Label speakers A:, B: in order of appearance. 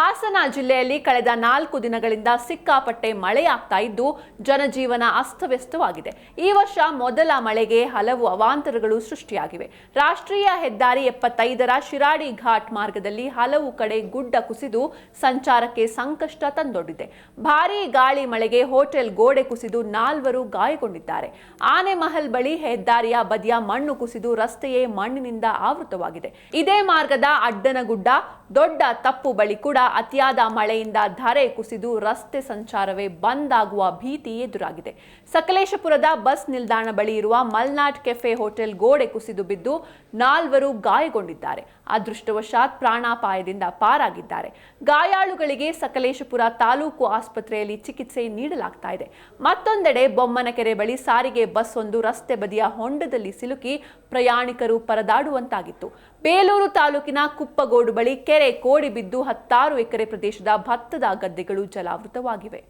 A: ಹಾಸನ ಜಿಲ್ಲೆಯಲ್ಲಿ ಕಳೆದ 4 ದಿನಗಳಿಂದ ಸಿಕ್ಕಾಪಟ್ಟೆ ಮಳೆಯಾಗ್ತಾ ಇದ್ದು ಜನಜೀವನ ಅಸ್ತವ್ಯಸ್ತವಾಗಿದೆ. ಈ ವರ್ಷ ಮೊದಲ ಮಳೆಗೆ ಹಲವು ಅವಾಂತರಗಳು ಸೃಷ್ಟಿಯಾಗಿವೆ. ರಾಷ್ಟ್ರೀಯ ಹೆದ್ದಾರಿ 75ರ ಶಿರಾಡಿ ಘಾಟ್ ಮಾರ್ಗದಲ್ಲಿ ಹಲವು ಕಡೆ ಗುಡ್ಡ ಕುಸಿದು ಸಂಚಾರಕ್ಕೆ ಸಂಕಷ್ಟ ತಂದೊಡ್ಡಿದೆ. ಭಾರೀ ಗಾಳಿ ಮಳೆಗೆ ಹೋಟೆಲ್ ಗೋಡೆ ಕುಸಿದು 4 ಗಾಯಗೊಂಡಿದ್ದಾರೆ. ಆನೆಮಹಲ್ ಬಳಿ ಹೆದ್ದಾರಿಯ ಬದಿಯ ಮಣ್ಣು ಕುಸಿದು ರಸ್ತೆಯೇ ಮಣ್ಣಿನಿಂದ ಆವೃತವಾಗಿದೆ. ಇದೇ ಮಾರ್ಗದ ಅಡ್ಡನಗುಡ್ಡ ದೊಡ್ಡ ತಪ್ಪು ಬಳಿ ಕೂಡ ಅತಿಯಾದ ಮಳೆಯಿಂದ ಧರೆ ಕುಸಿದು ರಸ್ತೆ ಸಂಚಾರವೇ ಬಂದ್ ಆಗುವ ಭೀತಿ ಎದುರಾಗಿದೆ. ಸಕಲೇಶಪುರದ ಬಸ್ ನಿಲ್ದಾಣ ಬಳಿ ಇರುವ ಮಲ್ನಾಡ್ ಕೆಫೆ ಹೋಟೆಲ್ ಗೋಡೆ ಕುಸಿದು ಬಿದ್ದು 4 ಗಾಯಗೊಂಡಿದ್ದಾರೆ. ಅದೃಷ್ಟವಶಾತ್ ಪ್ರಾಣಾಪಾಯದಿಂದ ಪಾರಾಗಿದ್ದಾರೆ. ಗಾಯಾಳುಗಳಿಗೆ ಸಕಲೇಶಪುರ ತಾಲೂಕು ಆಸ್ಪತ್ರೆಯಲ್ಲಿ ಚಿಕಿತ್ಸೆ ನೀಡಲಾಗ್ತಾ ಇದೆ. ಮತ್ತೊಂದೆಡೆ ಬೊಮ್ಮನಕೆರೆ ಬಳಿ ಸಾರಿಗೆ ಬಸ್ ಒಂದು ರಸ್ತೆ ಬದಿಯ ಹೊಂಡದಲ್ಲಿ ಸಿಲುಕಿ ಪ್ರಯಾಣಿಕರು ಪರದಾಡುವಂತಾಗಿತ್ತು. ಬೇಲೂರು ತಾಲೂಕಿನ ಕುಪ್ಪಗೋಡು ಬಳಿ ಕೆರೆ ಕೋಡಿ ಬಿದ್ದು 10 ಎಕರೆ ಪ್ರದೇಶದ ಭತ್ತದ ಗದ್ದೆಗಳು ಜಲಾವೃತವಾಗಿವೆ.